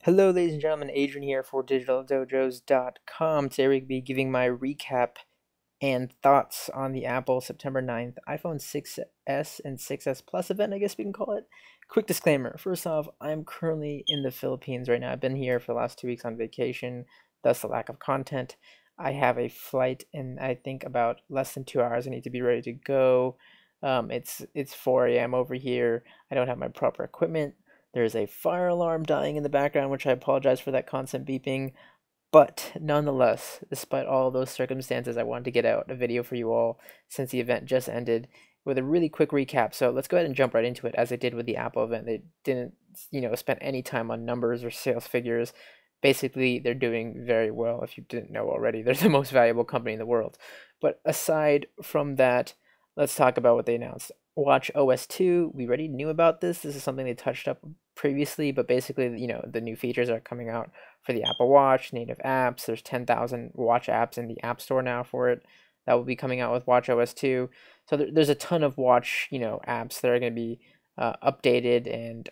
Hello, ladies and gentlemen. Adrian here for digitaldojos.com. Today we're going to be giving my recap and thoughts on the Apple September 9th iPhone 6s and 6s Plus event, I guess we can call it. Quick disclaimer. First off, I'm currently in the Philippines right now. I've been here for the last 2 weeks on vacation, thus the lack of content. I have a flight in, I think, about less than 2 hours. I need to be ready to go. It's 4 a.m. over here. I don't have my proper equipment. There's a fire alarm dying in the background, which I apologize for that constant beeping. But nonetheless, despite all those circumstances, I wanted to get out a video for you all since the event just ended with a really quick recap. So let's go ahead and jump right into it as I did with the Apple event. They didn't, spend any time on numbers or sales figures. Basically, they're doing very well. If you didn't know already, they're the most valuable company in the world. But aside from that, let's talk about what they announced. Watch OS 2, we already knew about this. This is something they touched up previously, but basically, the new features are coming out for the Apple Watch, native apps. There's 10,000 Watch apps in the App Store now for it. That will be coming out with Watch OS 2. So there's a ton of Watch, apps that are going to be updated. And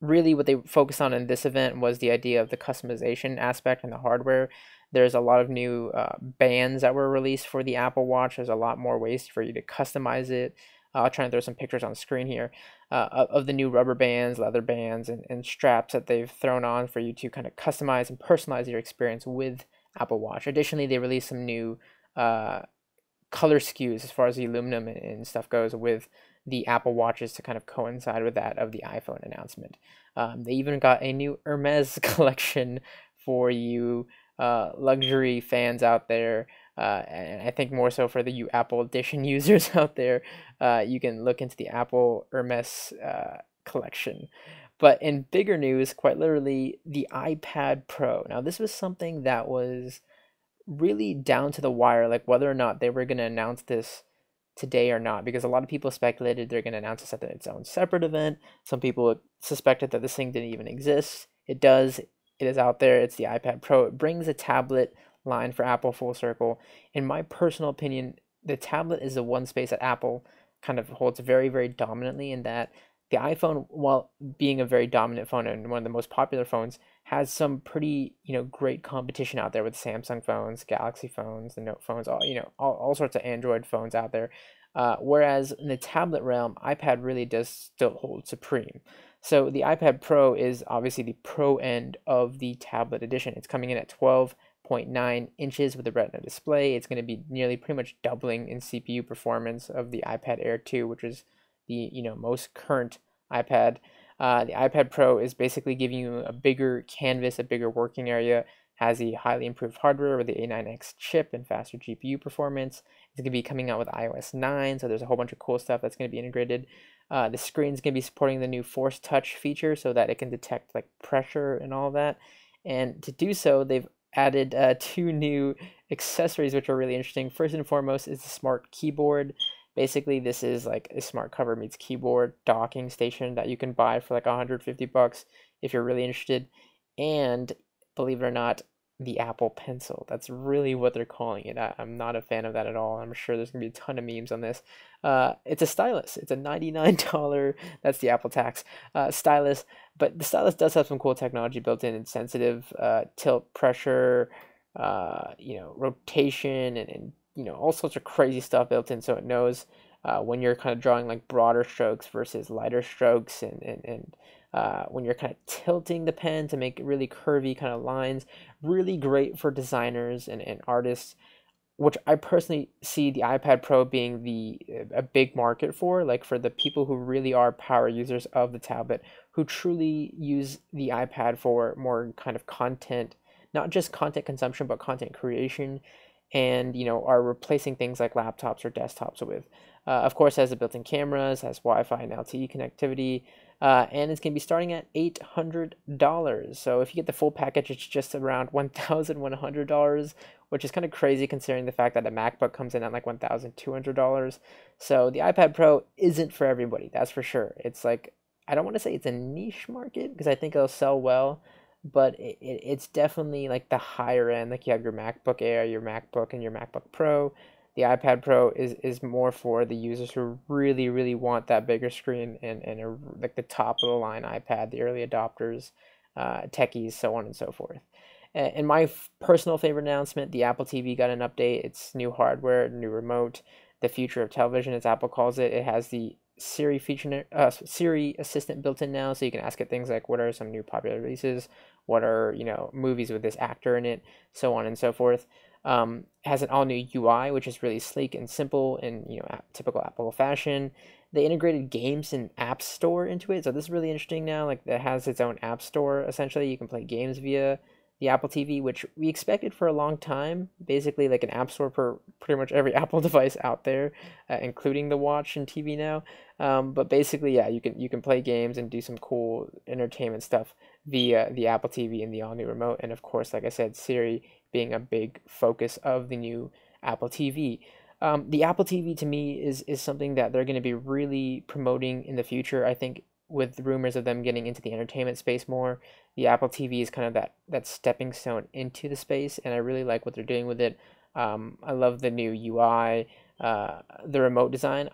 really what they focused on in this event was the idea of the customization aspect and the hardware. There's a lot of new bands that were released for the Apple Watch. There's a lot more ways for you to customize it. I'll try and throw some pictures on the screen here of the new rubber bands, leather bands, and straps that they've thrown on for you to kind of customize and personalize your experience with Apple Watch. Additionally, they released some new color SKUs as far as the aluminum and stuff goes with the Apple Watches to kind of coincide with that of the iPhone announcement. They even got a new Hermes collection for you luxury fans out there. And I think more so for the you Apple Edition users out there, you can look into the Apple Hermes collection. But in bigger news, quite literally, the iPad Pro. Now, this was something that was really down to the wire, like whether or not they were going to announce this today or not, because a lot of people speculated they're going to announce this at its own separate event. Some people suspected that this thing didn't even exist. It does. It is out there. It's the iPad Pro. It brings a tablet line for Apple full circle. In my personal opinion, the tablet is the one space that Apple kind of holds very, very dominantly, in that the iPhone, while being a very dominant phone and one of the most popular phones, has some pretty, great competition out there with Samsung phones, Galaxy phones, the Note phones, all sorts of Android phones out there. Whereas in the tablet realm, iPad really does still hold supreme. So the iPad Pro is obviously the pro end of the tablet edition. It's coming in at 12.9 inches with a Retina display. It's going to be nearly pretty much doubling in CPU performance of the iPad Air 2, which is the most current iPad. The iPad Pro is basically giving you a bigger canvas, a bigger working area, has the highly improved hardware with the A9X chip and faster GPU performance. It's going to be coming out with iOS 9, so there's a whole bunch of cool stuff that's going to be integrated. The screen's going to be supporting the new Force Touch feature so that it can detect like pressure and all that. And to do so, they've added two new accessories which are really interesting. First and foremost is the smart keyboard. Basically, this is like a smart cover meets keyboard docking station that you can buy for like $150 if you're really interested. And believe it or not, the Apple Pencil. That's really what they're calling it. I'm not a fan of that at all. I'm sure there's going to be a ton of memes on this. It's a stylus. It's a $99, that's the Apple tax, stylus. But the stylus does have some cool technology built in. It's sensitive tilt pressure, rotation, and all sorts of crazy stuff built in, so it knows when you're kind of drawing like broader strokes versus lighter strokes, and when you're kind of tilting the pen to make really curvy kind of lines. Really great for designers and artists, which I personally see the iPad Pro being a big market for, like for the people who really are power users of the tablet, who truly use the iPad for more kind of content, not just content consumption, but content creation, and are replacing things like laptops or desktops with. Of course, has the built-in cameras, has Wi-Fi and LTE connectivity, and it's going to be starting at $800. So if you get the full package, it's just around $1,100, which is kind of crazy considering the fact that a MacBook comes in at like $1,200. So the iPad Pro isn't for everybody, that's for sure. It's like, I don't want to say it's a niche market because I think it'll sell well, but it's definitely like the higher end. Like you have your MacBook Air, your MacBook, and your MacBook Pro. The iPad Pro is more for the users who really, really want that bigger screen and like the top of the line iPad, the early adopters. techies, so on and so forth. And my personal favorite announcement, the Apple TV got an update. It's new hardware, new remote, the future of television, as Apple calls it. It has the Siri feature, Siri assistant built in now, so you can ask it things like, "What are some new popular releases? What are movies with this actor in it?" So on and so forth. Has an all new UI, which is really sleek and simple in typical Apple fashion. They integrated games and app store into it, so this is really interesting now. Like, it has its own app store essentially. You can play games via the Apple TV, which we expected for a long time. Basically, like an app store for pretty much every Apple device out there, including the watch and TV now. But basically, yeah, you can play games and do some cool entertainment stuff via the Apple TV and the all new remote. And of course, like I said, Siri being a big focus of the new Apple TV. The Apple TV to me is something that they're going to be really promoting in the future. I think with rumors of them getting into the entertainment space more, the Apple TV is kind of that stepping stone into the space, and I really like what they're doing with it. I love the new UI, the remote design.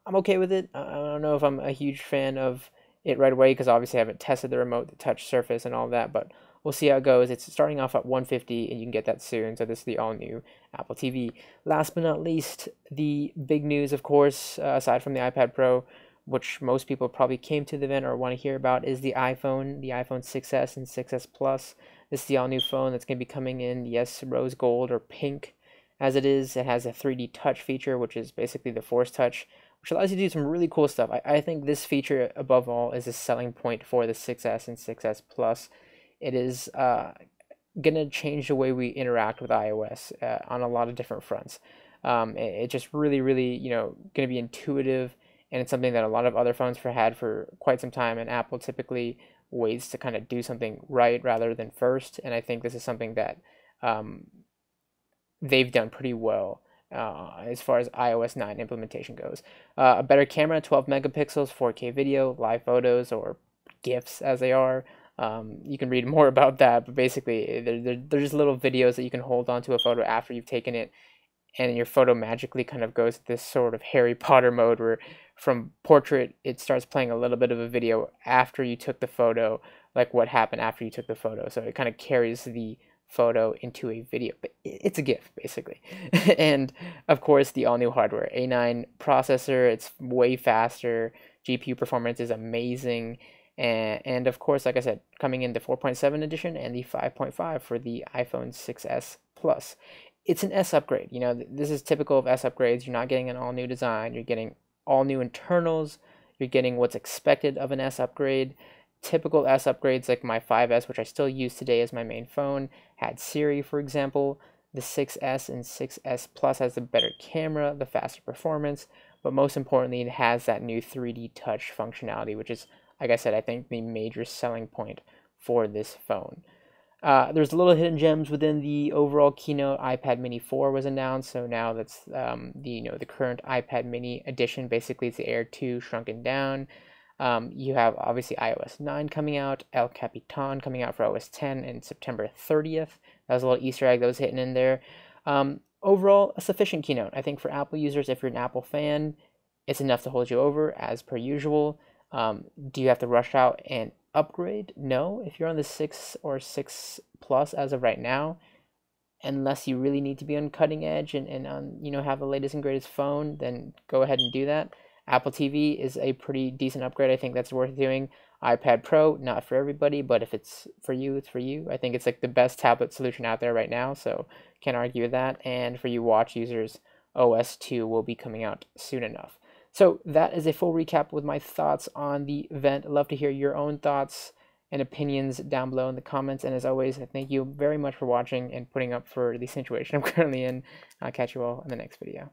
I'm okay with it. I don't know if I'm a huge fan of it right away because obviously I haven't tested the remote, the touch surface, and all that, but we'll see how it goes. It's starting off at 150, and you can get that soon. So this is the all new Apple TV. Last but not least, the big news, of course, aside from the iPad Pro, which most people probably came to the event or want to hear about, is the iPhone 6s and 6s Plus. This is the all new phone that's going to be coming in, yes, rose gold or pink as it is. It has a 3D touch feature, which is basically the Force Touch, which allows you to do some really cool stuff. I think this feature, above all, is a selling point for the 6s and 6s Plus. It is going to change the way we interact with iOS on a lot of different fronts. It just really, really, going to be intuitive, and it's something that a lot of other phones had for quite some time, and Apple typically waits to kind of do something right rather than first, and I think this is something that they've done pretty well as far as iOS 9 implementation goes. A better camera, 12 megapixels, 4K video, live photos, or GIFs as they are. You can read more about that, but basically they're just little videos that you can hold onto a photo after you've taken it, and your photo magically kind of goes this sort of Harry Potter mode where from portrait it starts playing a little bit of a video after you took the photo, like what happened after you took the photo. So it kind of carries the photo into a video, but it's a GIF basically. And of course the all new hardware, A9 processor, it's way faster, GPU performance is amazing. And of course, like I said, coming in the 4.7 edition and the 5.5 for the iPhone 6s Plus. It's an S upgrade. This is typical of S upgrades. You're not getting an all new design. You're getting all new internals. You're getting what's expected of an S upgrade. Typical S upgrades like my 5S, which I still use today as my main phone, had Siri, for example. The 6S and 6S Plus has the better camera, the faster performance, but most importantly, it has that new 3D touch functionality, which is, like I said, I think the major selling point for this phone. There's little hidden gems within the overall keynote. iPad Mini 4 was announced, so now that's the current iPad Mini edition. Basically, it's the Air 2 shrunken down. You have obviously iOS 9 coming out, El Capitan coming out for OS 10 in September 30th. That was a little Easter egg that was hidden in there. Overall, a sufficient keynote. I think for Apple users, if you're an Apple fan, it's enough to hold you over as per usual. Do you have to rush out and upgrade? No. If you're on the 6 or 6 Plus as of right now, unless you really need to be on cutting edge and on have the latest and greatest phone, then go ahead and do that. Apple TV is a pretty decent upgrade. I think that's worth doing. iPad Pro, not for everybody, but if it's for you, it's for you. I think it's like the best tablet solution out there right now, so can't argue with that. And for you watch users, OS 2 will be coming out soon enough. So that is a full recap with my thoughts on the event. I'd love to hear your own thoughts and opinions down below in the comments. And as always, I thank you very much for watching and putting up for the situation I'm currently in. I'll catch you all in the next video.